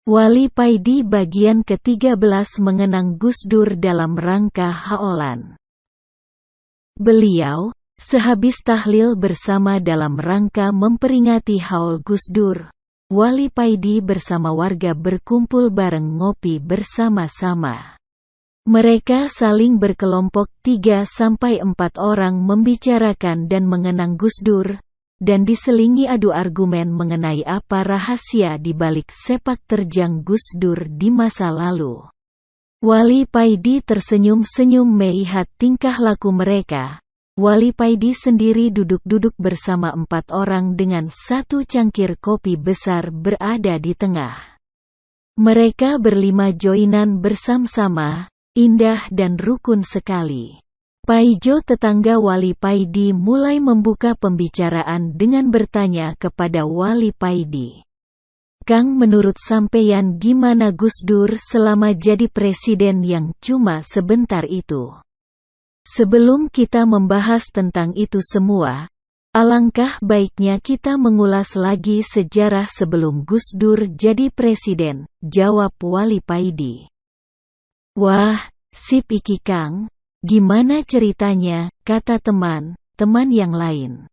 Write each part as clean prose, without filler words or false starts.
Wali Paidi bagian ke-13 mengenang Gus Dur dalam rangka haolan. Beliau, sehabis tahlil bersama dalam rangka memperingati haul Gus Dur, Wali Paidi bersama warga berkumpul bareng ngopi bersama-sama. Mereka saling berkelompok 3-4 orang membicarakan dan mengenang Gus Dur, dan diselingi adu argumen mengenai apa rahasia di balik sepak terjang Gus Dur di masa lalu. Wali Paidi tersenyum-senyum melihat tingkah laku mereka. Wali Paidi sendiri duduk-duduk bersama 4 orang dengan satu cangkir kopi besar berada di tengah. Mereka berlima joinan bersama-sama, indah dan rukun sekali. Paijo tetangga Wali Paidi mulai membuka pembicaraan dengan bertanya kepada Wali Paidi. "Kang, menurut sampeyan gimana Gus Dur selama jadi presiden yang cuma sebentar itu?" Sebelum kita membahas tentang itu semua, alangkah baiknya kita mengulas lagi sejarah sebelum Gus Dur jadi presiden, jawab Wali Paidi. "Wah, sip iki Kang. Gimana ceritanya?" kata teman-teman yang lain.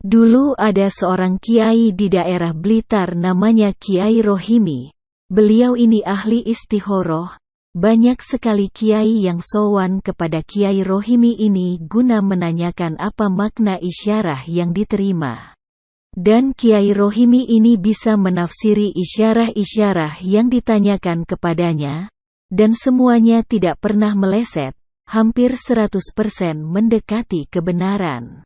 "Dulu ada seorang kiai di daerah Blitar namanya Kiai Rohimi. Beliau ini ahli istikharah. Banyak sekali kiai yang sowan kepada Kiai Rohimi ini guna menanyakan apa makna isyarah yang diterima. Dan Kiai Rohimi ini bisa menafsiri isyarah-isyarah yang ditanyakan kepadanya, dan semuanya tidak pernah meleset. Hampir 100% mendekati kebenaran.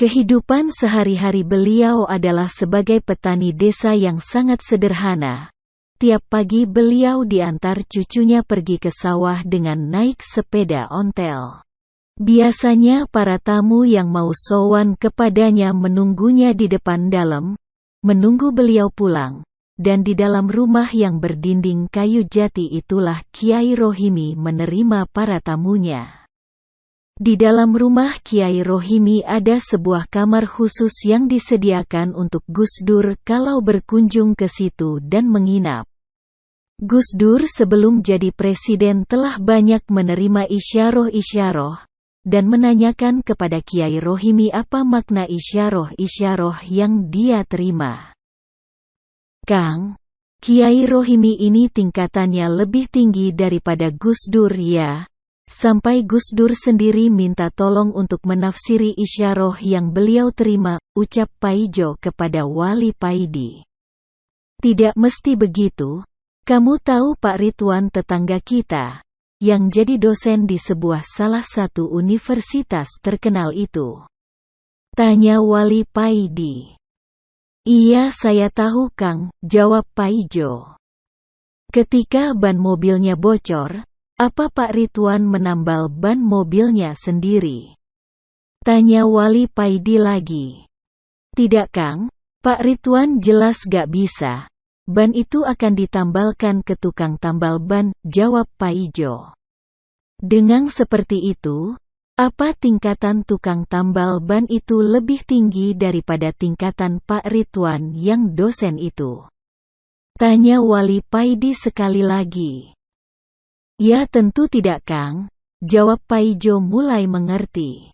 Kehidupan sehari-hari beliau adalah sebagai petani desa yang sangat sederhana. Tiap pagi beliau diantar cucunya pergi ke sawah dengan naik sepeda ontel. Biasanya para tamu yang mau sowan kepadanya menunggunya di depan dalam, menunggu beliau pulang. Dan di dalam rumah yang berdinding kayu jati itulah Kiai Rohimi menerima para tamunya. Di dalam rumah Kiai Rohimi ada sebuah kamar khusus yang disediakan untuk Gus Dur kalau berkunjung ke situ dan menginap. Gus Dur sebelum jadi presiden telah banyak menerima isyarah-isyarah, dan menanyakan kepada Kiai Rohimi apa makna isyarah-isyarah yang dia terima. "Kang, Kiai Rohimi ini tingkatannya lebih tinggi daripada Gus Dur ya. Sampai Gus Dur sendiri minta tolong untuk menafsiri isyarah yang beliau terima," ucap Paijo kepada Wali Paidi. "Tidak mesti begitu. Kamu tahu Pak Ridwan tetangga kita, yang jadi dosen di sebuah salah satu universitas terkenal itu?" tanya Wali Paidi. "Iya, saya tahu Kang," jawab Paijo. "Ketika ban mobilnya bocor, apa Pak Ridwan menambal ban mobilnya sendiri?" tanya Wali Paidi lagi. "Tidak Kang, Pak Ridwan jelas gak bisa. Ban itu akan ditambalkan ke tukang tambal ban," jawab Paijo. "Dengan seperti itu, apa tingkatan tukang tambal ban itu lebih tinggi daripada tingkatan Pak Ridwan yang dosen itu?" tanya Wali Paidi sekali lagi. "Ya tentu tidak Kang," jawab Paijo mulai mengerti.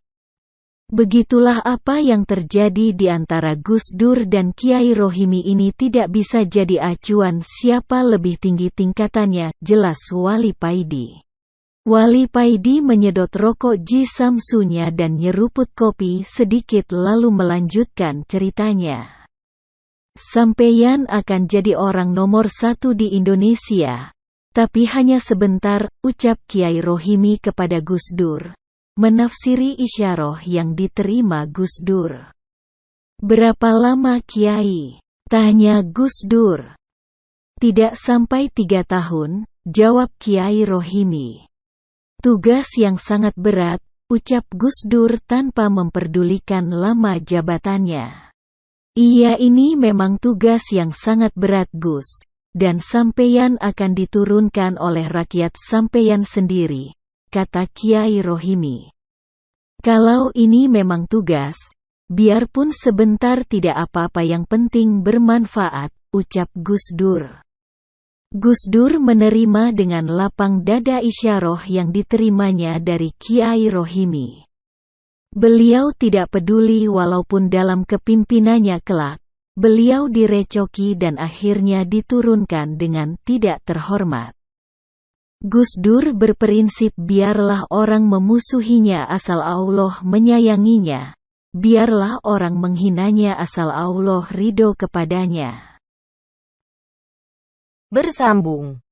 Begitulah apa yang terjadi di antara Gus Dur dan Kiai Rohimi ini tidak bisa jadi acuan siapa lebih tinggi tingkatannya, jelas Wali Paidi. Wali Paidi menyedot rokok Ji Samsunya dan nyeruput kopi sedikit lalu melanjutkan ceritanya. "Sampeyan akan jadi orang nomor 1 di Indonesia. Tapi hanya sebentar," ucap Kiai Rohimi kepada Gus Dur. "Menafsiri isyarah yang diterima Gus Dur." "Berapa lama Kiai?" tanya Gus Dur. "Tidak sampai 3 tahun," jawab Kiai Rohimi. "Tugas yang sangat berat," ucap Gus Dur tanpa memperdulikan lama jabatannya. "Iya, ini memang tugas yang sangat berat Gus, dan sampeyan akan diturunkan oleh rakyat sampeyan sendiri," kata Kiai Rohimi. "Kalau ini memang tugas, biarpun sebentar tidak apa-apa yang penting bermanfaat," ucap Gus Dur. Gus Dur menerima dengan lapang dada isyarah yang diterimanya dari Kiai Rohimi. Beliau tidak peduli walaupun dalam kepimpinannya kelak, beliau direcoki dan akhirnya diturunkan dengan tidak terhormat. Gus Dur berprinsip biarlah orang memusuhinya asal Allah menyayanginya, biarlah orang menghinanya asal Allah ridho kepadanya. Bersambung.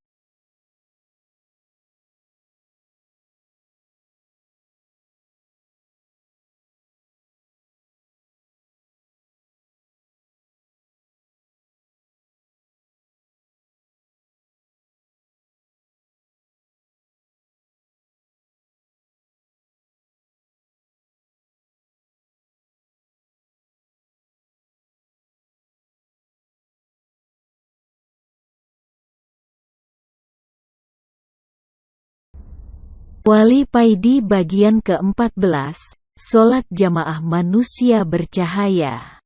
Wali Paidi bagian ke-14, Sholat Jamaah Manusia Bercahaya.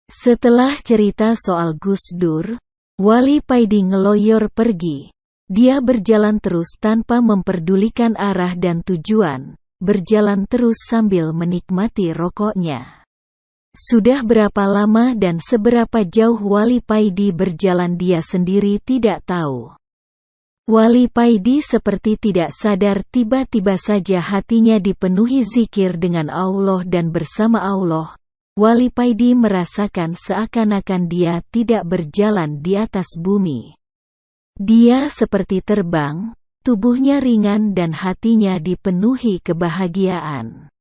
Setelah cerita soal Gus Dur, Wali Paidi ngeloyor pergi. Dia berjalan terus tanpa memperdulikan arah dan tujuan, berjalan terus sambil menikmati rokoknya. Sudah berapa lama dan seberapa jauh Wali Paidi berjalan dia sendiri tidak tahu. Wali Paidi seperti tidak sadar tiba-tiba saja hatinya dipenuhi zikir dengan Allah dan bersama Allah. Wali Paidi merasakan seakan-akan dia tidak berjalan di atas bumi. Dia seperti terbang, tubuhnya ringan dan hatinya dipenuhi kebahagiaan.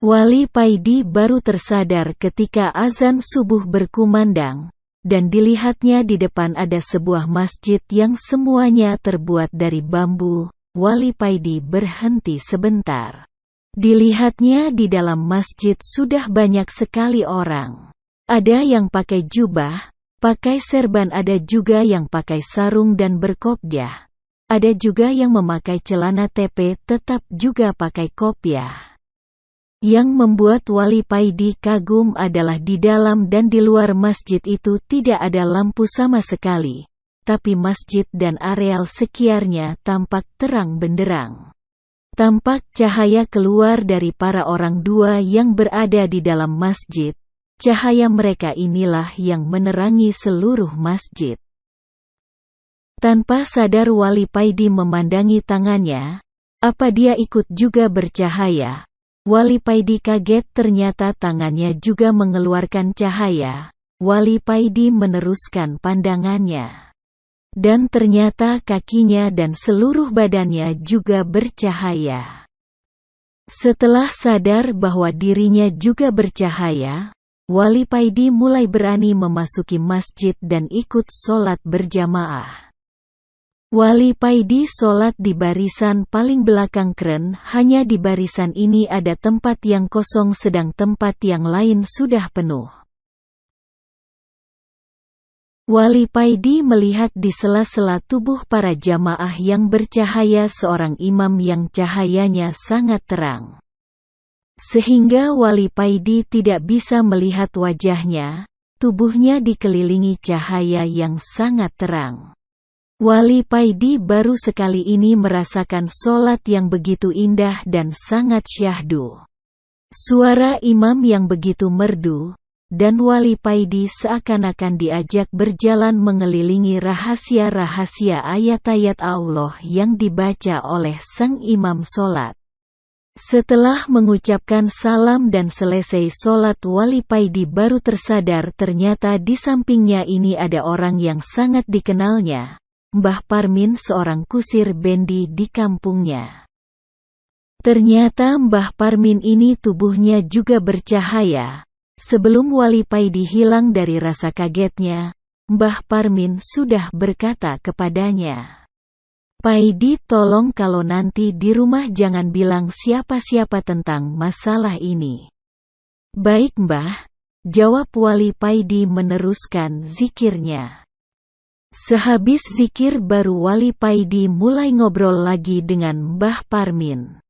Wali Paidi baru tersadar ketika azan subuh berkumandang, dan dilihatnya di depan ada sebuah masjid yang semuanya terbuat dari bambu. Wali Paidi berhenti sebentar. Dilihatnya di dalam masjid sudah banyak sekali orang. Ada yang pakai jubah, pakai serban, ada juga yang pakai sarung dan berkopyah. Ada juga yang memakai celana tepe tetap juga pakai kopyah. Yang membuat Wali Paidi kagum adalah di dalam dan di luar masjid itu tidak ada lampu sama sekali, tapi masjid dan areal sekitarnya tampak terang benderang. Tampak cahaya keluar dari para orang dua yang berada di dalam masjid. Cahaya mereka inilah yang menerangi seluruh masjid. Tanpa sadar Wali Paidi memandangi tangannya. Apa dia ikut juga bercahaya? Wali Paidi kaget, ternyata tangannya juga mengeluarkan cahaya. Wali Paidi meneruskan pandangannya. Dan ternyata kakinya dan seluruh badannya juga bercahaya. Setelah sadar bahwa dirinya juga bercahaya, Wali Paidi mulai berani memasuki masjid dan ikut sholat berjamaah. Wali Paidi sholat di barisan paling belakang keren, hanya di barisan ini ada tempat yang kosong sedang tempat yang lain sudah penuh. Wali Paidi melihat di sela-sela tubuh para jamaah yang bercahaya seorang imam yang cahayanya sangat terang. Sehingga Wali Paidi tidak bisa melihat wajahnya, tubuhnya dikelilingi cahaya yang sangat terang. Wali Paidi baru sekali ini merasakan sholat yang begitu indah dan sangat syahdu. Suara imam yang begitu merdu, dan Wali Paidi seakan-akan diajak berjalan mengelilingi rahasia-rahasia ayat-ayat Allah yang dibaca oleh sang imam sholat. Setelah mengucapkan salam dan selesai sholat, Wali Paidi baru tersadar ternyata di sampingnya ini ada orang yang sangat dikenalnya. Mbah Parmin, seorang kusir bendi di kampungnya. Ternyata Mbah Parmin ini tubuhnya juga bercahaya. Sebelum Wali Paidi hilang dari rasa kagetnya, Mbah Parmin sudah berkata kepadanya, "Paidi, tolong kalau nanti di rumah jangan bilang siapa-siapa tentang masalah ini." "Baik Mbah," jawab Wali Paidi meneruskan zikirnya. Sehabis zikir baru Wali Paidi mulai ngobrol lagi dengan Mbah Parmin.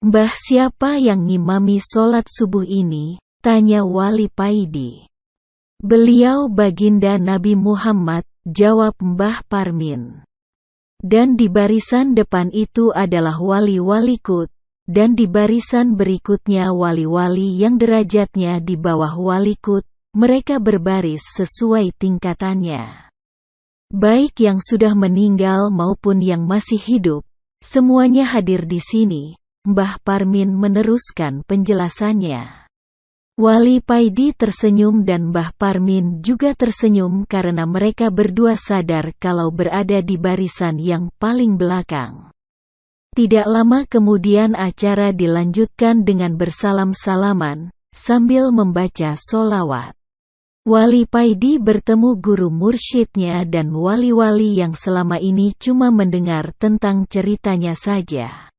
"Mbah, siapa yang ngimami sholat subuh ini?" tanya Wali Paidi. Beliau baginda Nabi Muhammad, jawab Mbah Parmin. Dan di barisan depan itu adalah wali-wali kut, dan di barisan berikutnya wali-wali yang derajatnya di bawah wali kut, mereka berbaris sesuai tingkatannya. Baik yang sudah meninggal maupun yang masih hidup, semuanya hadir di sini. Mbah Parmin meneruskan penjelasannya. Wali Paidi tersenyum dan Mbah Parmin juga tersenyum karena mereka berdua sadar kalau berada di barisan yang paling belakang. Tidak lama kemudian acara dilanjutkan dengan bersalam-salaman, sambil membaca sholawat. Wali Paidi bertemu guru mursyidnya dan wali-wali yang selama ini cuma mendengar tentang ceritanya saja.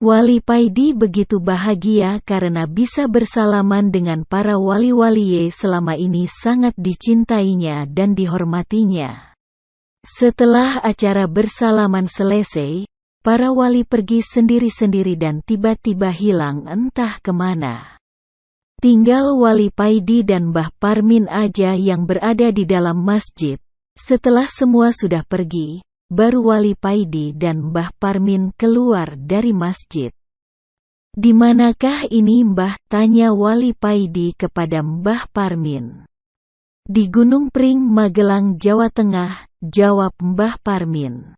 Wali Paidi begitu bahagia karena bisa bersalaman dengan para wali-wali selama ini sangat dicintainya dan dihormatinya. Setelah acara bersalaman selesai, para wali pergi sendiri-sendiri dan tiba-tiba hilang entah kemana. Tinggal Wali Paidi dan Mbah Parmin aja yang berada di dalam masjid. Setelah semua sudah pergi, baru Wali Paidi dan Mbah Parmin keluar dari masjid. "Di manakah ini Mbah?" tanya Wali Paidi kepada Mbah Parmin. "Di Gunung Pring, Magelang, Jawa Tengah," jawab Mbah Parmin.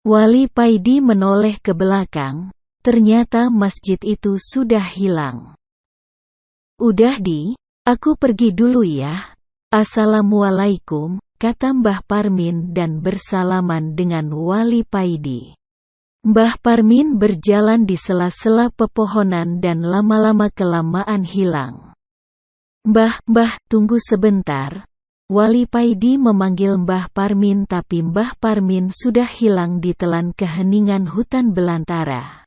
Wali Paidi menoleh ke belakang, ternyata masjid itu sudah hilang. "Udah aku pergi dulu ya. Assalamualaikum," kata Mbah Parmin dan bersalaman dengan Wali Paidi. Mbah Parmin berjalan di sela-sela pepohonan dan lama-lama kelamaan hilang. Mbah, tunggu sebentar." Wali Paidi memanggil Mbah Parmin tapi Mbah Parmin sudah hilang ditelan keheningan hutan belantara.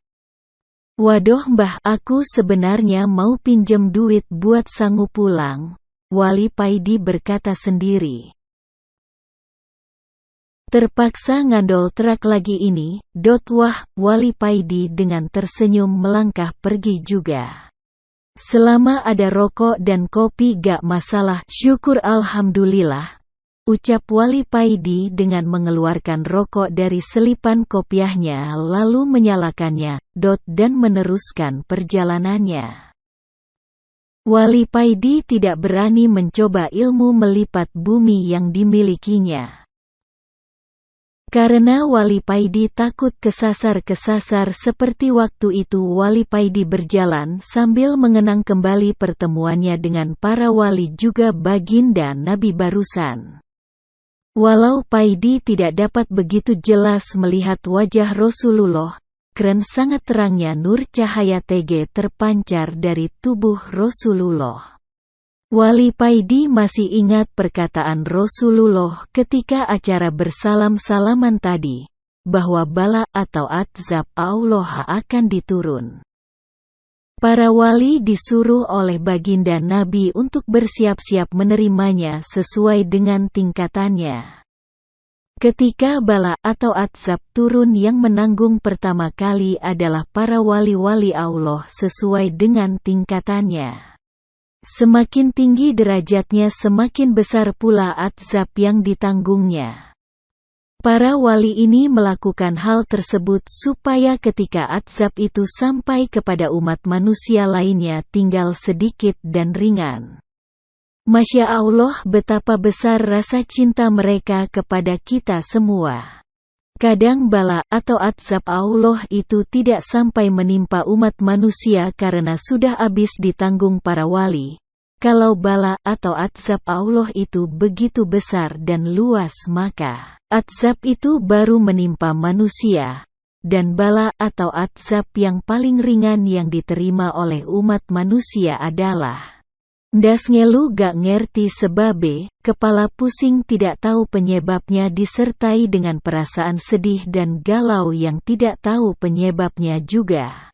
"Waduh Mbah, aku sebenarnya mau pinjem duit buat sanggup pulang," Wali Paidi berkata sendiri. "Terpaksa ngandol truk lagi ini." Wah, Wali Paidi dengan tersenyum melangkah pergi juga. "Selama ada rokok dan kopi gak masalah, syukur alhamdulillah," ucap Wali Paidi dengan mengeluarkan rokok dari selipan kopiahnya lalu menyalakannya, dan meneruskan perjalanannya. Wali Paidi tidak berani mencoba ilmu melipat bumi yang dimilikinya. Karena Wali Paidi takut kesasar-kesasar seperti waktu itu Wali Paidi berjalan sambil mengenang kembali pertemuannya dengan para wali juga baginda Nabi barusan. Walau Paidi tidak dapat begitu jelas melihat wajah Rasulullah, keren sangat terangnya nur cahaya TG terpancar dari tubuh Rasulullah. Wali Paidi masih ingat perkataan Rasulullah ketika acara bersalam-salaman tadi, bahwa bala atau azab Allah akan diturun. Para wali disuruh oleh baginda Nabi untuk bersiap-siap menerimanya sesuai dengan tingkatannya. Ketika bala atau azab turun yang menanggung pertama kali adalah para wali-wali Allah sesuai dengan tingkatannya. Semakin tinggi derajatnya semakin besar pula azab yang ditanggungnya. Para wali ini melakukan hal tersebut supaya ketika azab itu sampai kepada umat manusia lainnya tinggal sedikit dan ringan. Masya Allah, betapa besar rasa cinta mereka kepada kita semua. Kadang bala atau azab Allah itu tidak sampai menimpa umat manusia karena sudah habis ditanggung para wali. Kalau bala atau azab Allah itu begitu besar dan luas maka azab itu baru menimpa manusia. Dan bala atau azab yang paling ringan yang diterima oleh umat manusia adalah ndas ngelu gak ngerti sebabe, kepala pusing tidak tahu penyebabnya disertai dengan perasaan sedih dan galau yang tidak tahu penyebabnya juga.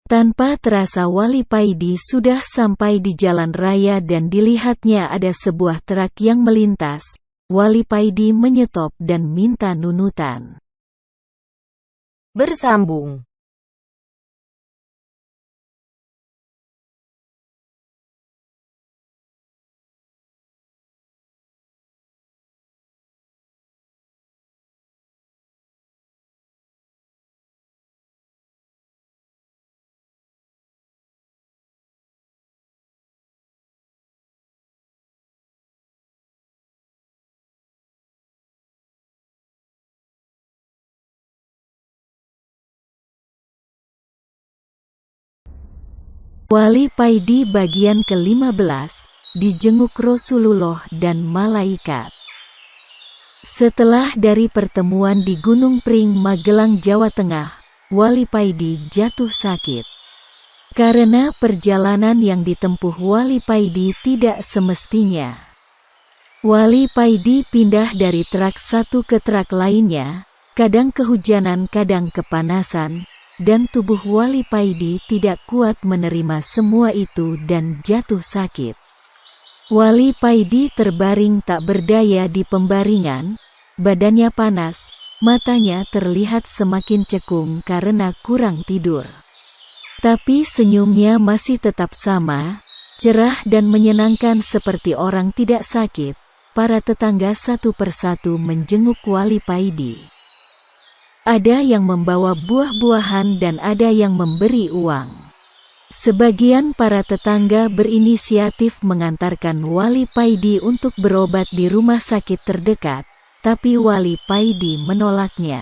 Tanpa terasa Wali Paidi sudah sampai di jalan raya dan dilihatnya ada sebuah truk yang melintas. Wali Paidi menyetop dan minta nunutan. Bersambung. Wali Paidi bagian ke-15, dijenguk Rasulullah dan malaikat. Setelah dari pertemuan di Gunung Pring Magelang, Jawa Tengah, Wali Paidi jatuh sakit. Karena perjalanan yang ditempuh Wali Paidi tidak semestinya. Wali Paidi pindah dari trek satu ke trek lainnya, kadang kehujanan kadang kepanasan, dan tubuh Wali Paidi tidak kuat menerima semua itu dan jatuh sakit. Wali Paidi terbaring tak berdaya di pembaringan, badannya panas, matanya terlihat semakin cekung karena kurang tidur. Tapi senyumnya masih tetap sama, cerah dan menyenangkan seperti orang tidak sakit. Para tetangga satu persatu menjenguk Wali Paidi. Ada yang membawa buah-buahan dan ada yang memberi uang. Sebagian para tetangga berinisiatif mengantarkan Wali Paidi untuk berobat di rumah sakit terdekat, tapi Wali Paidi menolaknya.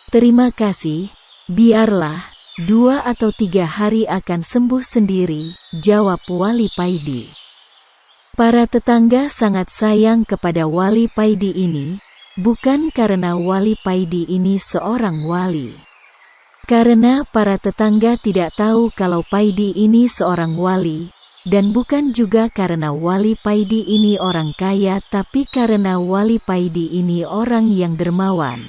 "Terima kasih, biarlah, 2 atau 3 hari akan sembuh sendiri," jawab Wali Paidi. Para tetangga sangat sayang kepada Wali Paidi ini, bukan karena Wali Paidi ini seorang wali. Karena para tetangga tidak tahu kalau Paidi ini seorang wali, dan bukan juga karena Wali Paidi ini orang kaya, tapi karena Wali Paidi ini orang yang dermawan.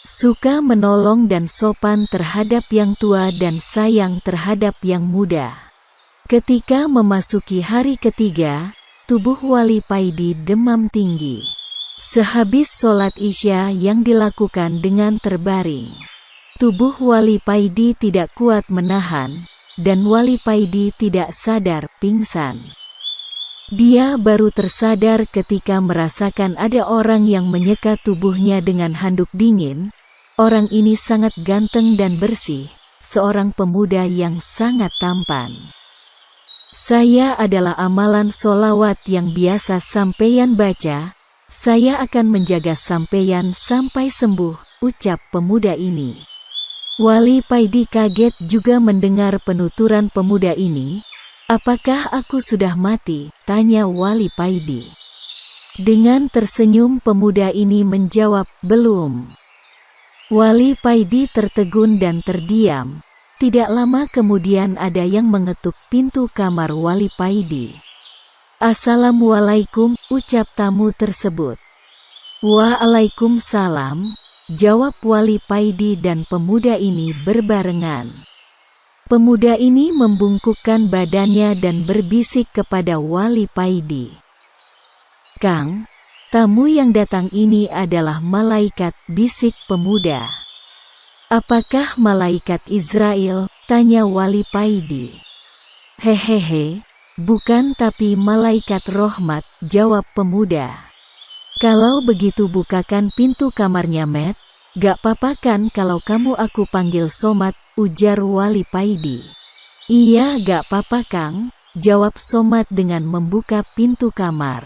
Suka menolong dan sopan terhadap yang tua dan sayang terhadap yang muda. Ketika memasuki hari ketiga, tubuh Wali Paidi demam tinggi. Sehabis sholat Isya yang dilakukan dengan terbaring, tubuh Wali Paidi tidak kuat menahan, dan Wali Paidi tidak sadar, pingsan. Dia baru tersadar ketika merasakan ada orang yang menyeka tubuhnya dengan handuk dingin. Orang ini sangat ganteng dan bersih, seorang pemuda yang sangat tampan. "Saya adalah amalan solawat yang biasa sampeyan baca. Saya akan menjaga sampeyan sampai sembuh," ucap pemuda ini. Wali Paidi kaget juga mendengar penuturan pemuda ini. "Apakah aku sudah mati?" tanya Wali Paidi. Dengan tersenyum pemuda ini menjawab, "Belum." Wali Paidi tertegun dan terdiam. Tidak lama kemudian ada yang mengetuk pintu kamar Wali Paidi. "Assalamualaikum," ucap tamu tersebut. "Waalaikumsalam," jawab Wali Paidi dan pemuda ini berbarengan. Pemuda ini membungkukkan badannya dan berbisik kepada Wali Paidi. "Kang, tamu yang datang ini adalah malaikat," bisik pemuda. "Apakah malaikat Israel?" tanya Wali Paidi. "Hehehe, bukan, tapi malaikat rahmat," jawab pemuda. "Kalau begitu bukakan pintu kamarnya, Met. Gak papa kan kalau kamu aku panggil Somat?" ujar Wali Paidi. "Iya, gak papa Kang," jawab Somat dengan membuka pintu kamar.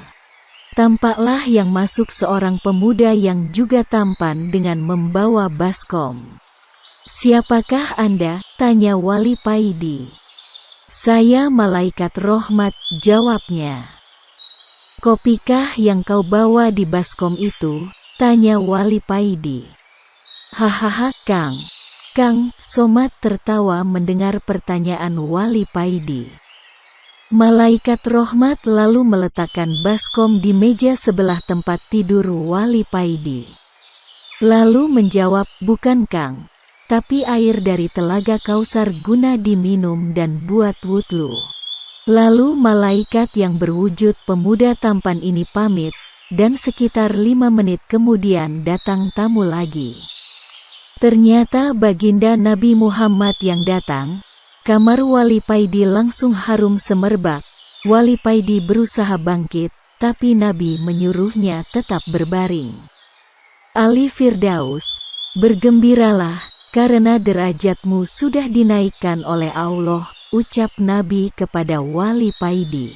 Tampaklah yang masuk seorang pemuda yang juga tampan dengan membawa baskom. "Siapakah Anda?" tanya Wali Paidi. "Saya malaikat rahmat," jawabnya. "Kopikah yang kau bawa di baskom itu?" tanya Wali Paidi. "Hahaha, Kang." Kang Somat tertawa mendengar pertanyaan Wali Paidi. Malaikat rahmat lalu meletakkan baskom di meja sebelah tempat tidur Wali Paidi. Lalu menjawab, "Bukan Kang, tapi air dari telaga Kausar guna diminum dan buat wudhu." Lalu malaikat yang berwujud pemuda tampan ini pamit, dan sekitar 5 menit kemudian datang tamu lagi. Ternyata baginda Nabi Muhammad yang datang. Kamar Wali Paidi langsung harum semerbak. Wali Paidi berusaha bangkit, tapi Nabi menyuruhnya tetap berbaring. "Ali Firdaus, bergembiralah, karena derajatmu sudah dinaikkan oleh Allah," ucap Nabi kepada Wali Paidi.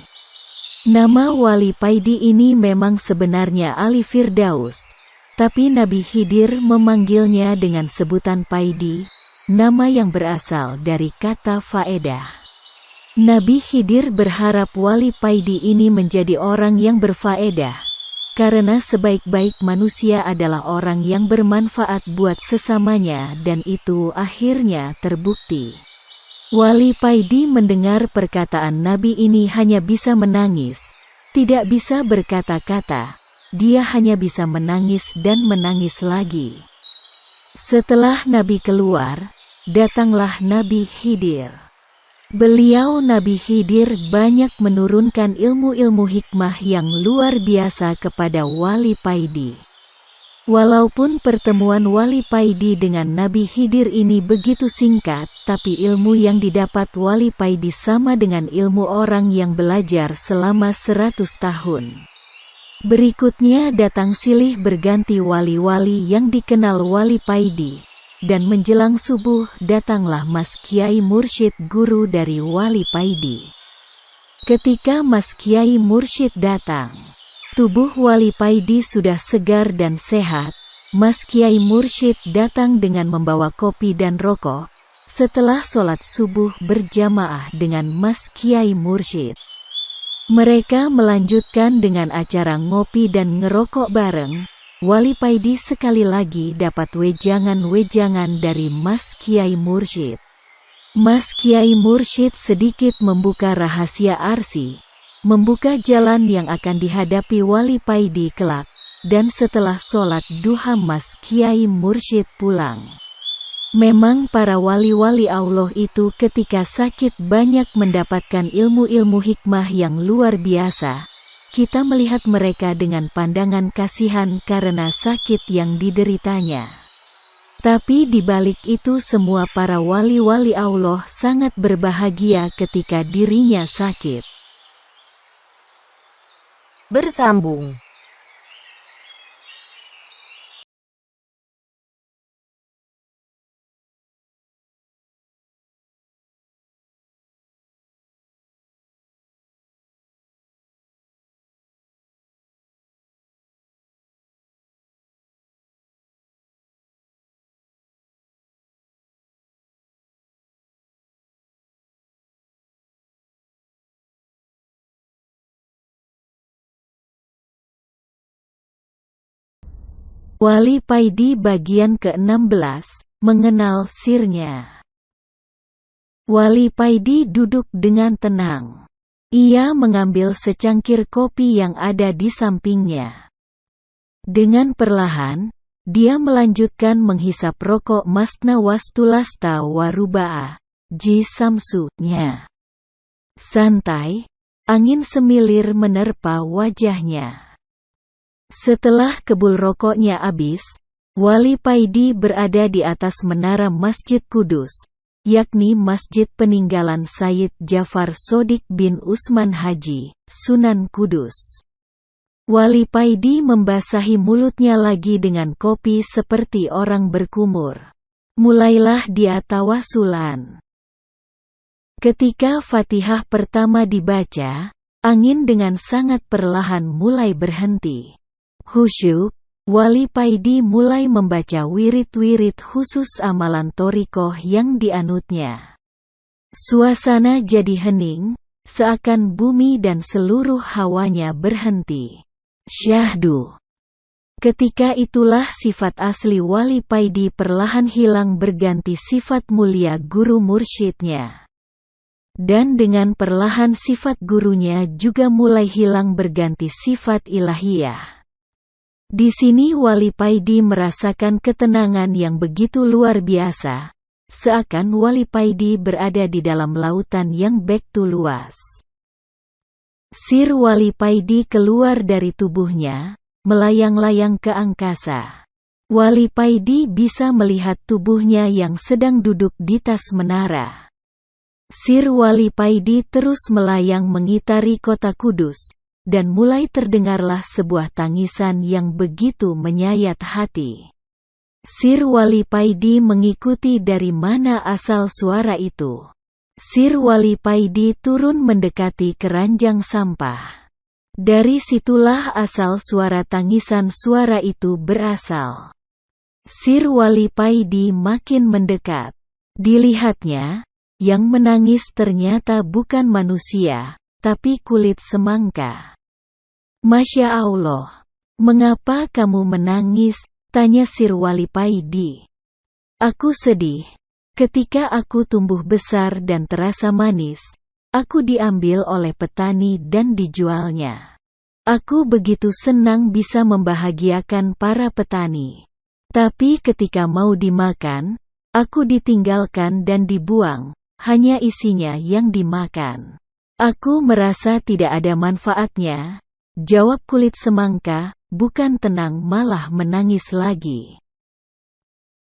Nama Wali Paidi ini memang sebenarnya Ali Firdaus, tapi Nabi Khidir memanggilnya dengan sebutan Paidi, nama yang berasal dari kata faedah. Nabi Khidir berharap Wali Paidi ini menjadi orang yang berfaedah, karena sebaik-baik manusia adalah orang yang bermanfaat buat sesamanya, dan itu akhirnya terbukti. Wali Paidi mendengar perkataan Nabi ini hanya bisa menangis, tidak bisa berkata-kata. Dia hanya bisa menangis dan menangis lagi. Setelah Nabi keluar, datanglah Nabi Khidir. Beliau Nabi Khidir banyak menurunkan ilmu-ilmu hikmah yang luar biasa kepada Wali Paidi. Walaupun pertemuan Wali Paidi dengan Nabi Khidir ini begitu singkat, tapi ilmu yang didapat Wali Paidi sama dengan ilmu orang yang belajar selama 100 tahun. Berikutnya datang silih berganti wali-wali yang dikenal Wali Paidi, dan menjelang subuh datanglah Mas Kiai Mursyid, guru dari Wali Paidi. Ketika Mas Kiai Mursyid datang, tubuh Wali Paidi sudah segar dan sehat. Mas Kiai Mursyid datang dengan membawa kopi dan rokok, setelah sholat subuh berjamaah dengan Mas Kiai Mursyid. Mereka melanjutkan dengan acara ngopi dan ngerokok bareng. Wali Paidi sekali lagi dapat wejangan-wejangan dari Mas Kiai Mursyid. Mas Kiai Mursyid sedikit membuka rahasia arsi, membuka jalan yang akan dihadapi Wali Paidi kelak, dan setelah sholat duha Mas Kiai Mursyid pulang. Memang para wali-wali Allah itu ketika sakit banyak mendapatkan ilmu-ilmu hikmah yang luar biasa. Kita melihat mereka dengan pandangan kasihan karena sakit yang dideritanya. Tapi di balik itu semua para wali-wali Allah sangat berbahagia ketika dirinya sakit. Bersambung. Wali Paidi bagian ke-16, mengenal sirnya. Wali Paidi duduk dengan tenang. Ia mengambil secangkir kopi yang ada di sampingnya. Dengan perlahan, dia melanjutkan menghisap rokok Masna Wastulasta Waruba'a, Ji Samsu-nya. Santai, angin semilir menerpa wajahnya. Setelah kebul rokoknya habis, Wali Paidi berada di atas menara Masjid Kudus, yakni masjid peninggalan Sayyid Jafar Shodiq bin Utsman Haji, Sunan Kudus. Wali Paidi membasahi mulutnya lagi dengan kopi seperti orang berkumur. Mulailah dia tawasulan. Ketika Fatihah pertama dibaca, angin dengan sangat perlahan mulai berhenti. Khusyuk, Wali Paidi mulai membaca wirid-wirid khusus amalan thorikoh yang dianutnya. Suasana jadi hening, seakan bumi dan seluruh hawanya berhenti. Syahdu. Ketika itulah sifat asli Wali Paidi perlahan hilang berganti sifat mulia guru mursyidnya. Dan dengan perlahan sifat gurunya juga mulai hilang berganti sifat ilahiyah. Di sini Wali Paidi merasakan ketenangan yang begitu luar biasa, seakan Wali Paidi berada di dalam lautan yang begitu luas. Sir Wali Paidi keluar dari tubuhnya, melayang-layang ke angkasa. Wali Paidi bisa melihat tubuhnya yang sedang duduk di tas menara. Sir Wali Paidi terus melayang mengitari kota Kudus, dan mulai terdengarlah sebuah tangisan yang begitu menyayat hati. Sir Wali Paidi mengikuti dari mana asal suara itu. Sir Wali Paidi turun mendekati keranjang sampah. Dari situlah asal suara tangisan suara itu berasal. Sir Wali Paidi makin mendekat. Dilihatnya, Yang menangis ternyata bukan manusia, tapi kulit semangka. Masya Allah. Mengapa kamu menangis? Tanya Sir Walipaidi. Aku sedih. Ketika aku tumbuh besar dan terasa manis, aku diambil oleh petani dan dijualnya. Aku begitu senang bisa membahagiakan para petani. Tapi ketika mau dimakan, aku ditinggalkan dan dibuang. Hanya isinya yang dimakan. Aku merasa tidak ada manfaatnya. Jawab kulit semangka, bukan tenang malah menangis lagi.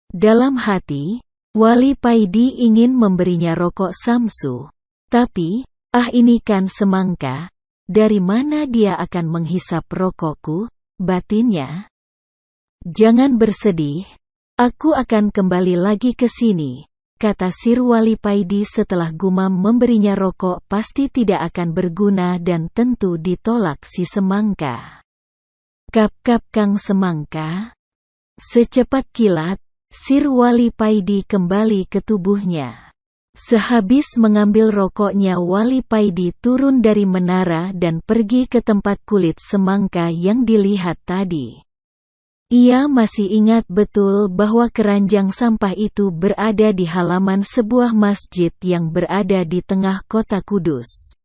Dalam hati, Walipaidi ingin memberinya rokok Samsu. Tapi, ini kan semangka. Dari mana dia akan menghisap rokokku? Batinnya. Jangan bersedih. Aku akan kembali lagi ke sini. Kata Sir Walipaidi setelah gumam memberinya rokok pasti tidak akan berguna dan tentu ditolak si semangka. Kap-kap Kang Semangka. Secepat kilat, Sir Walipaidi kembali ke tubuhnya. Sehabis mengambil rokoknya Walipaidi turun dari menara dan pergi ke tempat kulit semangka yang dilihat tadi. Ia masih ingat betul bahwa keranjang sampah itu berada di halaman sebuah masjid yang berada di tengah kota Kudus.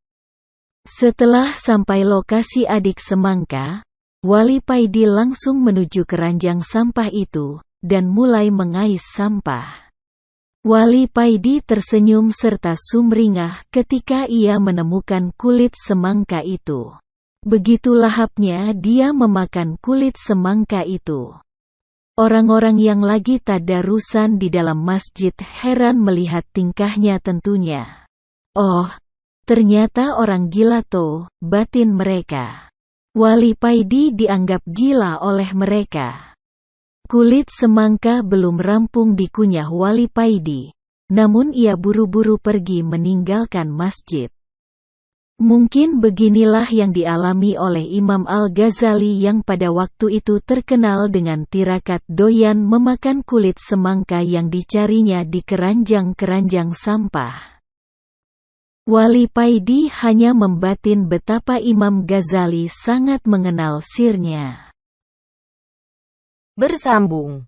Setelah sampai lokasi adik semangka, Walipaidi langsung menuju keranjang sampah itu, dan mulai mengais sampah. Walipaidi tersenyum serta sumringah ketika ia menemukan kulit semangka itu. Begitu lahapnya dia memakan kulit semangka itu. Orang-orang yang lagi tadarusan di dalam masjid heran melihat tingkahnya tentunya. Oh, ternyata orang gila toh, batin mereka. Walipaidi dianggap gila oleh mereka. Kulit semangka belum rampung dikunyah Walipaidi, namun ia buru-buru pergi meninggalkan masjid. Mungkin beginilah yang dialami oleh Imam Al-Ghazali yang pada waktu itu terkenal dengan tirakat doyan memakan kulit semangka yang dicarinya di keranjang-keranjang sampah. Walipaidi hanya membatin betapa Imam Ghazali sangat mengenal sirnya. Bersambung.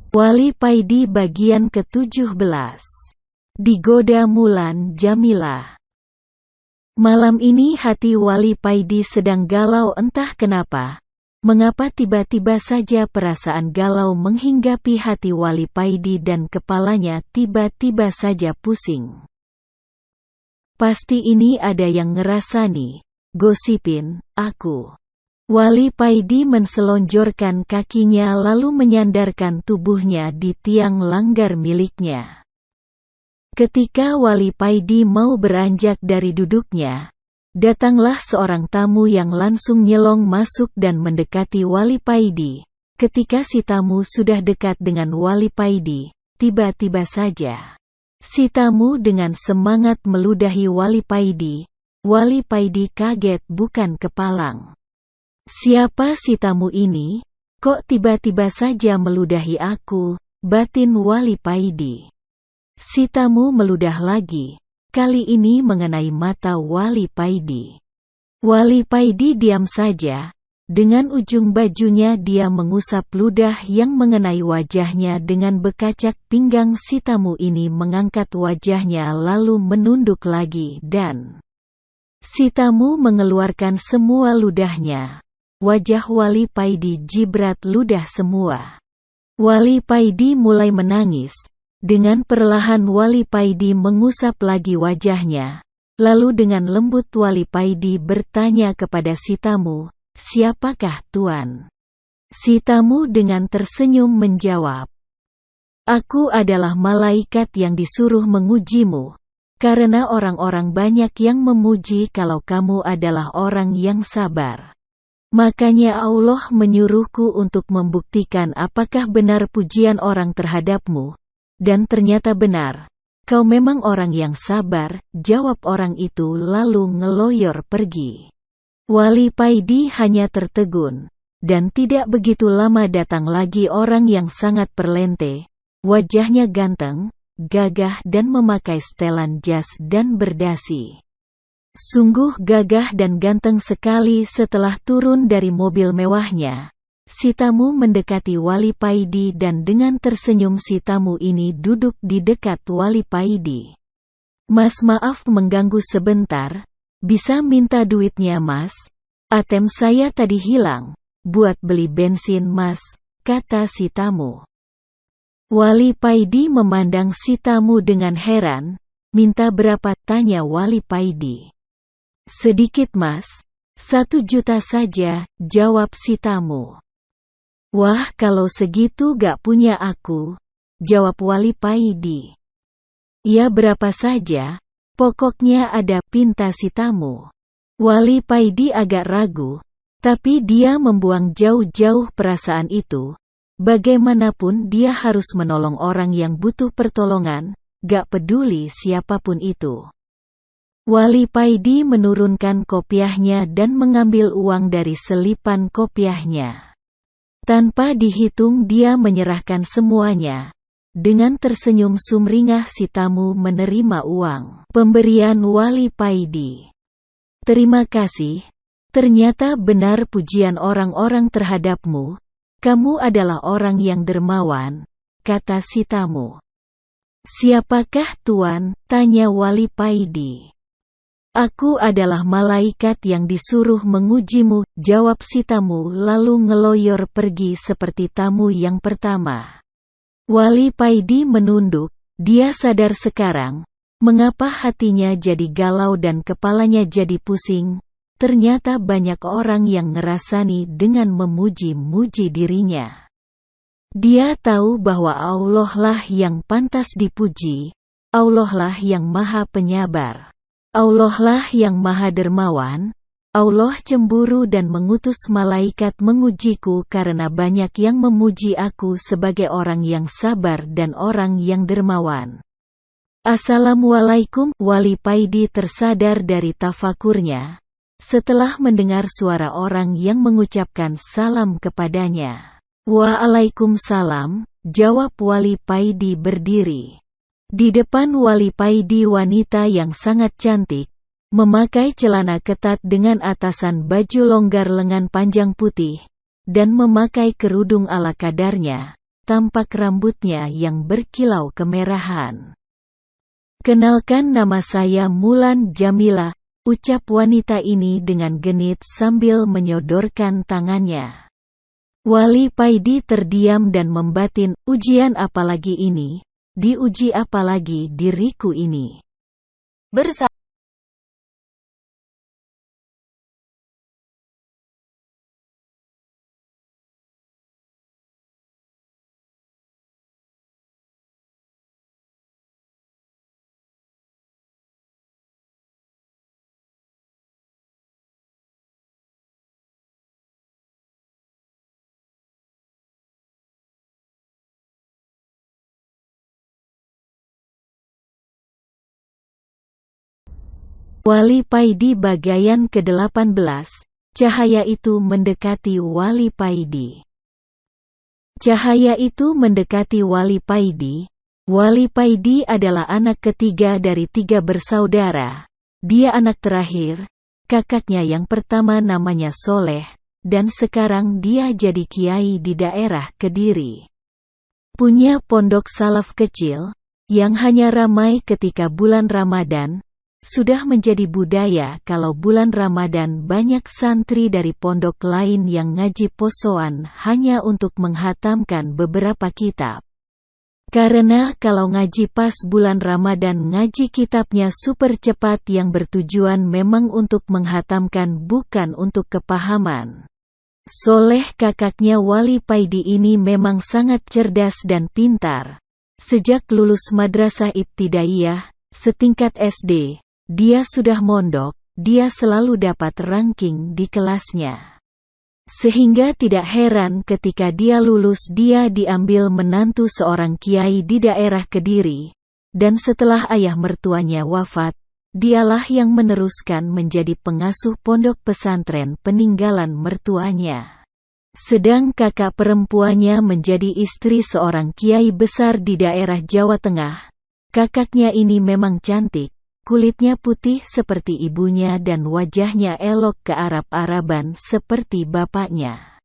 Walipaidi bagian ke-17. Digoda Mulan Jamilah. Malam ini hati Walipaidi sedang galau entah kenapa. Mengapa tiba-tiba saja perasaan galau menghinggapi hati Walipaidi dan kepalanya tiba-tiba saja pusing. Pasti ini ada yang ngerasani, gosipin, aku. Walipaidi menselonjorkan kakinya lalu menyandarkan tubuhnya di tiang langgar miliknya. Ketika Walipaidi mau beranjak dari duduknya, datanglah seorang tamu yang langsung nyelong masuk dan mendekati Walipaidi. Ketika si tamu sudah dekat dengan Walipaidi, tiba-tiba saja si tamu dengan semangat meludahi Walipaidi. Walipaidi kaget bukan kepalang. Siapa si tamu ini? Kok tiba-tiba saja meludahi aku? Batin Walipaidi. Si tamu meludah lagi, kali ini mengenai mata Walipaidi. Walipaidi diam saja. Dengan ujung bajunya dia mengusap ludah yang mengenai wajahnya dengan bekacak pinggang si tamu ini mengangkat wajahnya lalu menunduk lagi dan si tamu mengeluarkan semua ludahnya. Wajah Walipaidi jibrat ludah semua. Walipaidi mulai menangis. Dengan perlahan Walipaidi mengusap lagi wajahnya. Lalu dengan lembut Walipaidi bertanya kepada si tamu, "Siapakah Tuan?" Si tamu dengan tersenyum menjawab, Aku adalah malaikat yang disuruh mengujimu, karena orang-orang banyak yang memuji kalau kamu adalah orang yang sabar. Makanya Allah menyuruhku untuk membuktikan apakah benar pujian orang terhadapmu, dan ternyata benar. Kau memang orang yang sabar, jawab orang itu lalu ngeloyor pergi. Wali Paidi hanya tertegun, dan tidak begitu lama datang lagi orang yang sangat perlente, wajahnya ganteng, gagah dan memakai setelan jas dan berdasi. Sungguh gagah dan ganteng sekali. Setelah turun dari mobil mewahnya, si tamu mendekati Wali Paidi dan dengan tersenyum si tamu ini duduk di dekat Wali Paidi. Mas, maaf mengganggu sebentar, bisa minta duitnya mas? ATM saya tadi hilang, buat beli bensin mas, kata si tamu. Wali Paidi memandang si tamu dengan heran. Minta berapa? Tanya Wali Paidi. Sedikit mas, 1 juta saja, jawab si tamu. Wah, kalau segitu gak punya aku, jawab Wali Paidi. Ya berapa saja, pokoknya ada, pinta si tamu. Wali Paidi agak ragu, tapi dia membuang jauh-jauh perasaan itu. Bagaimanapun dia harus menolong orang yang butuh pertolongan, gak peduli siapapun itu. Wali Paidi menurunkan kopiahnya dan mengambil uang dari selipan kopiahnya. Tanpa dihitung dia menyerahkan semuanya. Dengan tersenyum sumringah si tamu menerima uang pemberian Wali Paidi. Terima kasih, ternyata benar pujian orang-orang terhadapmu. Kamu adalah orang yang dermawan, kata si tamu. Siapakah tuan? Tanya Wali Paidi. Aku adalah malaikat yang disuruh mengujimu, jawab si tamu lalu ngeloyor pergi seperti tamu yang pertama. Wali Paidi menunduk, dia sadar sekarang, mengapa hatinya jadi galau dan kepalanya jadi pusing. Ternyata banyak orang yang ngerasani dengan memuji-muji dirinya. Dia tahu bahwa Allah lah yang pantas dipuji, Allah lah yang maha penyabar. Allah lah yang maha dermawan. Allah cemburu dan mengutus malaikat mengujiku karena banyak yang memuji aku sebagai orang yang sabar dan orang yang dermawan. Assalamualaikum. Wali Paidi tersadar dari tafakurnya setelah mendengar suara orang yang mengucapkan salam kepadanya. Waalaikumsalam, jawab Wali Paidi berdiri. Di depan Wali Paidi wanita yang sangat cantik, memakai celana ketat dengan atasan baju longgar lengan panjang putih, dan memakai kerudung ala kadarnya, tampak rambutnya yang berkilau kemerahan. Kenalkan, nama saya Mulan Jamila, ucap wanita ini dengan genit sambil menyodorkan tangannya. Wali Paidi terdiam dan membatin, ujian apalagi ini? Diuji apalagi diriku ini? Wali Paidi bagian ke-18, cahaya itu mendekati Wali Paidi. Cahaya itu mendekati Wali Paidi. Wali Paidi adalah anak ketiga dari 3 bersaudara. Dia anak terakhir, kakaknya yang pertama namanya Soleh, dan sekarang dia jadi kiai di daerah Kediri. Punya pondok salaf kecil, yang hanya ramai ketika bulan Ramadan. Sudah menjadi budaya kalau bulan Ramadan banyak santri dari pondok lain yang ngaji posoan hanya untuk menghatamkan beberapa kitab. Karena kalau ngaji pas bulan Ramadan ngaji kitabnya super cepat yang bertujuan memang untuk menghatamkan bukan untuk kepahaman. Soleh kakaknya Wali Paidi ini memang sangat cerdas dan pintar. Sejak lulus madrasah ibtidaiyah, setingkat SD, dia sudah mondok, dia selalu dapat ranking di kelasnya. Sehingga tidak heran ketika dia lulus dia diambil menantu seorang kiai di daerah Kediri, dan setelah ayah mertuanya wafat, dialah yang meneruskan menjadi pengasuh pondok pesantren peninggalan mertuanya. Sedang kakak perempuannya menjadi istri seorang kiai besar di daerah Jawa Tengah. Kakaknya ini memang cantik, kulitnya putih seperti ibunya dan wajahnya elok kearab-araban seperti bapaknya.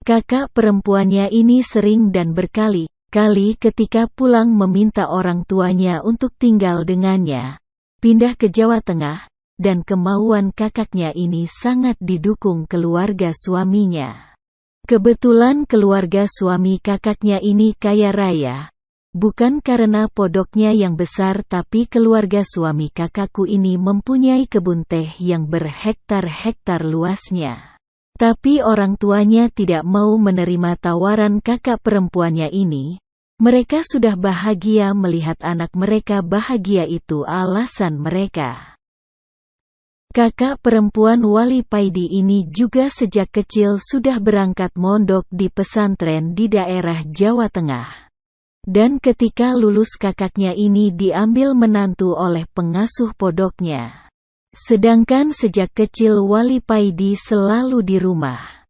Kakak perempuannya ini sering dan berkali-kali ketika pulang meminta orang tuanya untuk tinggal dengannya, pindah ke Jawa Tengah, dan kemauan kakaknya ini sangat didukung keluarga suaminya. Kebetulan keluarga suami kakaknya ini kaya raya. Bukan karena pondoknya yang besar tapi keluarga suami kakakku ini mempunyai kebun teh yang berhektar-hektar luasnya. Tapi orang tuanya tidak mau menerima tawaran kakak perempuannya ini. Mereka sudah bahagia melihat anak mereka bahagia, itu alasan mereka. Kakak perempuan Wali Paidi ini juga sejak kecil sudah berangkat mondok di pesantren di daerah Jawa Tengah. Dan ketika lulus kakaknya ini diambil menantu oleh pengasuh pondoknya. Sedangkan sejak kecil Wali Paidi selalu di rumah.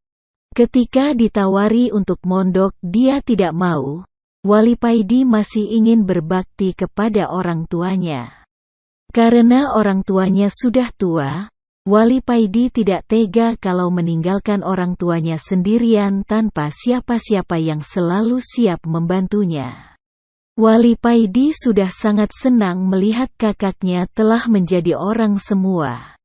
Ketika ditawari untuk mondok dia tidak mau. Wali Paidi masih ingin berbakti kepada orang tuanya. Karena orang tuanya sudah tua, Wali Paidi tidak tega kalau meninggalkan orang tuanya sendirian tanpa siapa-siapa yang selalu siap membantunya. Wali Paidi sudah sangat senang melihat kakaknya telah menjadi orang semua.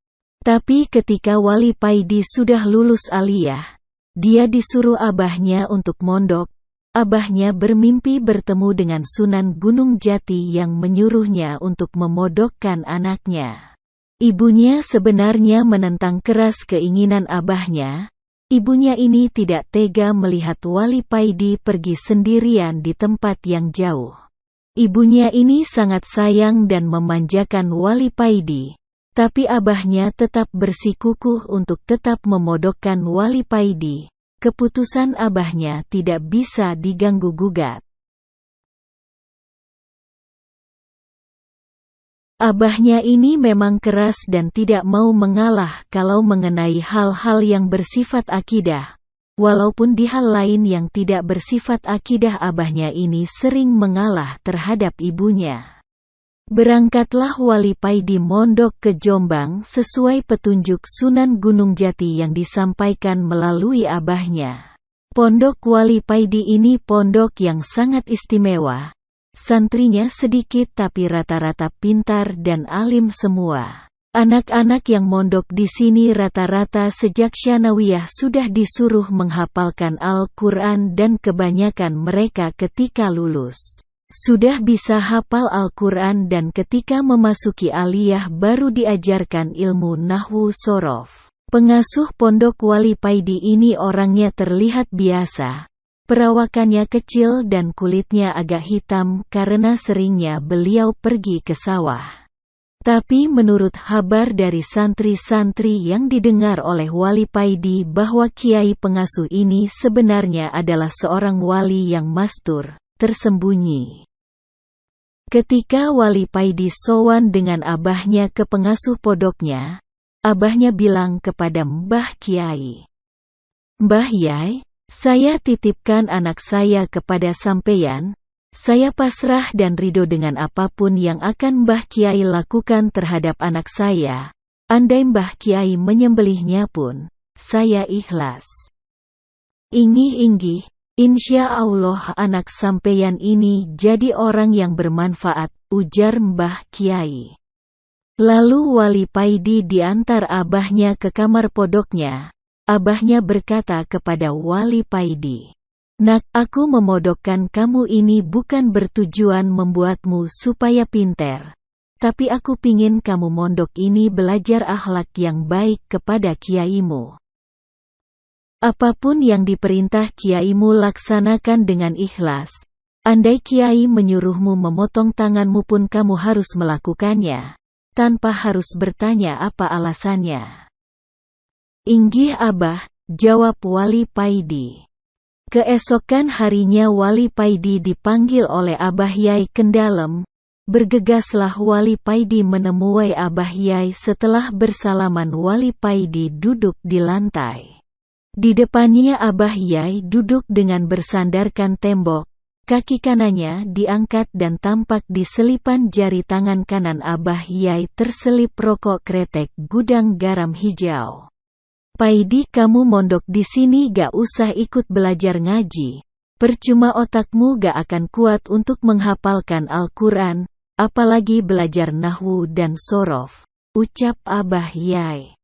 Tapi ketika Wali Paidi sudah lulus aliyah, dia disuruh abahnya untuk mondok. Abahnya bermimpi bertemu dengan Sunan Gunung Jati yang menyuruhnya untuk memondokkan anaknya. Ibunya sebenarnya menentang keras keinginan abahnya. Ibunya ini tidak tega melihat Wali Paidi pergi sendirian di tempat yang jauh. Ibunya ini sangat sayang dan memanjakan Wali Paidi, tapi abahnya tetap bersikukuh untuk tetap memondokkan Wali Paidi. Keputusan abahnya tidak bisa diganggu-gugat. Abahnya ini memang keras dan tidak mau mengalah kalau mengenai hal-hal yang bersifat akidah. Walaupun di hal lain yang tidak bersifat akidah abahnya ini sering mengalah terhadap ibunya. Berangkatlah Wali Paidi mondok ke Jombang sesuai petunjuk Sunan Gunung Jati yang disampaikan melalui abahnya. Pondok Wali Paidi ini pondok yang sangat istimewa. Santrinya sedikit tapi rata-rata pintar dan alim semua. Anak-anak yang mondok di sini rata-rata sejak Tsanawiyah sudah disuruh menghafalkan Al-Quran dan kebanyakan mereka ketika lulus sudah bisa hafal Al-Quran dan ketika memasuki aliyah baru diajarkan ilmu nahwu sorof. Pengasuh pondok Wali Paidi ini orangnya terlihat biasa. Perawakannya kecil dan kulitnya agak hitam karena seringnya beliau pergi ke sawah. Tapi menurut kabar dari santri-santri yang didengar oleh Wali Paidi bahwa kiai pengasuh ini sebenarnya adalah seorang wali yang mastur, tersembunyi. Ketika Wali Paidi sowan dengan abahnya ke pengasuh pondoknya, abahnya bilang kepada Mbah Kiai, "Mbah Yai, saya titipkan anak saya kepada sampeyan. Saya pasrah dan ridho dengan apapun yang akan Mbah Kiai lakukan terhadap anak saya. Andai Mbah Kiai menyembelihnya pun, saya ikhlas. Inggih-inggih, insya Allah anak sampeyan ini jadi orang yang bermanfaat," ujar Mbah Kiai. Lalu Wali Paidi diantar abahnya ke kamar pondoknya. Abahnya berkata kepada Wali Paidi, "Nak, aku memondokkan kamu ini bukan bertujuan membuatmu supaya pinter. Tapi aku pingin kamu mondok ini belajar akhlak yang baik kepada kiaimu. Apapun yang diperintah kiaimu laksanakan dengan ikhlas. Andai Kiai menyuruhmu memotong tanganmu pun kamu harus melakukannya, tanpa harus bertanya apa alasannya. Inggih Abah, jawab Wali Paidi. Keesokan harinya Wali Paidi dipanggil oleh Abah Yai Kendalem. Bergegaslah Wali Paidi menemui Abah Yai. Setelah bersalaman Wali Paidi duduk di lantai. Di depannya Abah Yai duduk dengan bersandarkan tembok. Kaki kanannya diangkat dan tampak di selipan jari tangan kanan Abah Yai terselip rokok kretek gudang garam hijau. Paidi, kamu mondok di sini gak usah ikut belajar ngaji. Percuma otakmu gak akan kuat untuk menghafalkan Al-Quran, apalagi belajar nahwu dan sorof, ucap Abah Yai.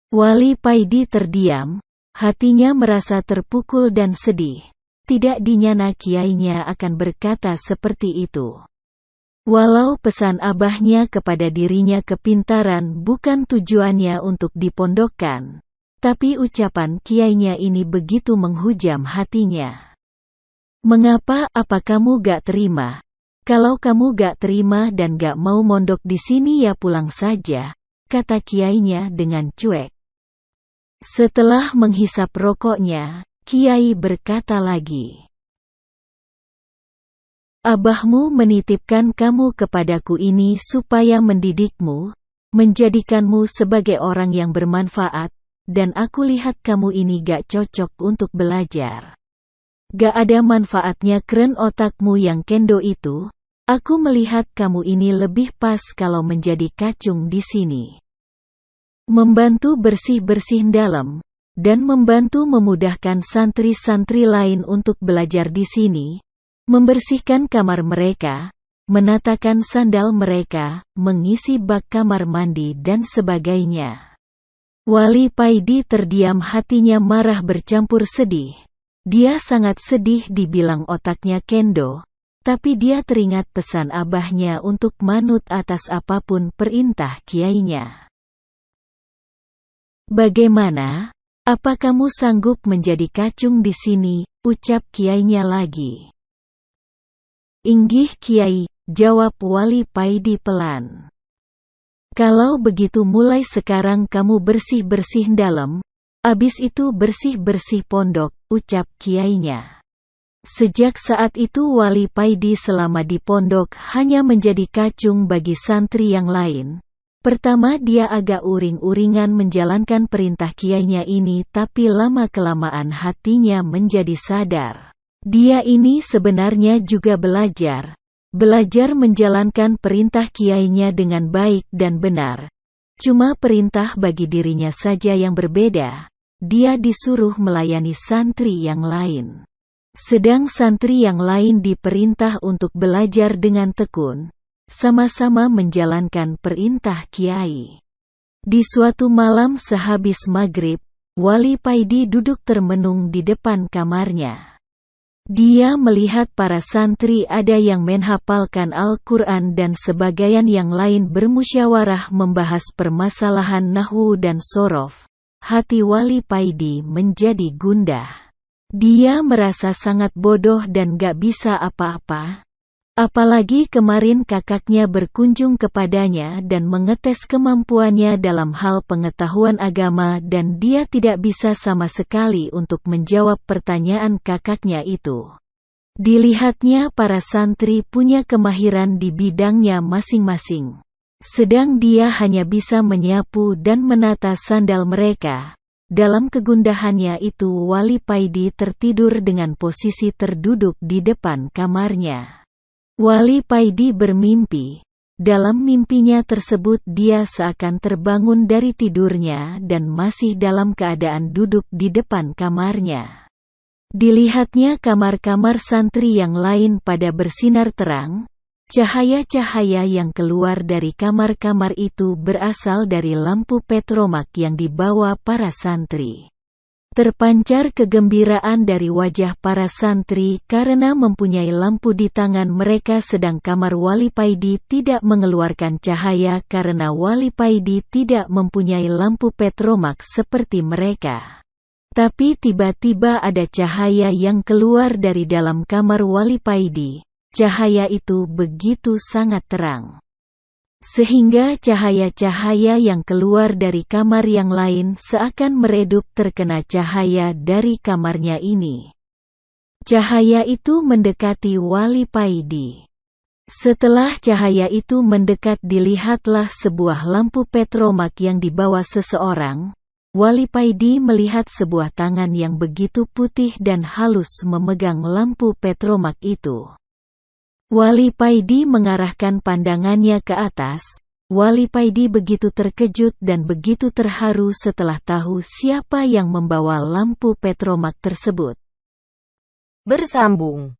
Wali Paidi terdiam, hatinya merasa terpukul dan sedih. Tidak dinyana kiainya akan berkata seperti itu. Walau pesan abahnya kepada dirinya kepintaran bukan tujuannya untuk dipondokkan, tapi ucapan kiainya ini begitu menghujam hatinya. Mengapa? Apa kamu gak terima? Kalau kamu gak terima dan gak mau mondok di sini ya pulang saja, kata kiainya dengan cuek. Setelah menghisap rokoknya, Kiai berkata lagi, Abahmu menitipkan kamu kepadaku ini supaya mendidikmu, menjadikanmu sebagai orang yang bermanfaat, dan aku lihat kamu ini gak cocok untuk belajar. Gak ada manfaatnya keren otakmu yang kendo itu, aku melihat kamu ini lebih pas kalau menjadi kacung di sini. Membantu bersih-bersih dalam, dan membantu memudahkan santri-santri lain untuk belajar di sini, membersihkan kamar mereka, menatakan sandal mereka, mengisi bak kamar mandi dan sebagainya. Wali Paidi terdiam, hatinya marah bercampur sedih. Dia sangat sedih dibilang otaknya kendo, tapi dia teringat pesan abahnya untuk manut atas apapun perintah kiainya. Bagaimana? Apa kamu sanggup menjadi kacung di sini? Ucap kiainya lagi. Inggih Kiai, jawab Wali Paidi pelan. Kalau begitu mulai sekarang kamu bersih-bersih dalam, abis itu bersih-bersih pondok, ucap kiainya. Sejak saat itu Wali Paidi selama di pondok hanya menjadi kacung bagi santri yang lain. Pertama dia agak uring-uringan menjalankan perintah kiainya ini, tapi lama-kelamaan hatinya menjadi sadar. Dia ini sebenarnya juga belajar menjalankan perintah kiainya dengan baik dan benar. Cuma perintah bagi dirinya saja yang berbeda. Dia disuruh melayani santri yang lain. Sedang santri yang lain diperintah untuk belajar dengan tekun, sama-sama menjalankan perintah kiai. Di suatu malam sehabis maghrib, Wali Paidi duduk termenung di depan kamarnya. Dia melihat para santri ada yang menghafalkan Al-Quran dan sebagian yang lain bermusyawarah membahas permasalahan nahwu dan sorof. Hati Wali Paidi menjadi gundah. Dia merasa sangat bodoh dan gak bisa apa-apa. Apalagi kemarin kakaknya berkunjung kepadanya dan mengetes kemampuannya dalam hal pengetahuan agama dan dia tidak bisa sama sekali untuk menjawab pertanyaan kakaknya itu. Dilihatnya para santri punya kemahiran di bidangnya masing-masing. Sedang dia hanya bisa menyapu dan menata sandal mereka. Dalam kegundahannya itu Wali Paidi tertidur dengan posisi terduduk di depan kamarnya. Wali Paidi bermimpi. Dalam mimpinya tersebut dia seakan terbangun dari tidurnya dan masih dalam keadaan duduk di depan kamarnya. Dilihatnya kamar-kamar santri yang lain pada bersinar terang. Cahaya-cahaya yang keluar dari kamar-kamar itu berasal dari lampu petromak yang dibawa para santri. Terpancar kegembiraan dari wajah para santri karena mempunyai lampu di tangan mereka, sedang kamar Wali Paidi tidak mengeluarkan cahaya karena Wali Paidi tidak mempunyai lampu petromak seperti mereka. Tapi tiba-tiba ada cahaya yang keluar dari dalam kamar Wali Paidi. Cahaya itu begitu sangat terang, sehingga cahaya-cahaya yang keluar dari kamar yang lain seakan meredup terkena cahaya dari kamarnya ini. Cahaya itu mendekati Wali Paidi. Setelah cahaya itu mendekat, dilihatlah sebuah lampu petromak yang dibawa seseorang. Wali Paidi melihat sebuah tangan yang begitu putih dan halus memegang lampu petromak itu. Wali Paidi mengarahkan pandangannya ke atas. Wali Paidi begitu terkejut dan begitu terharu setelah tahu siapa yang membawa lampu petromak tersebut. Bersambung.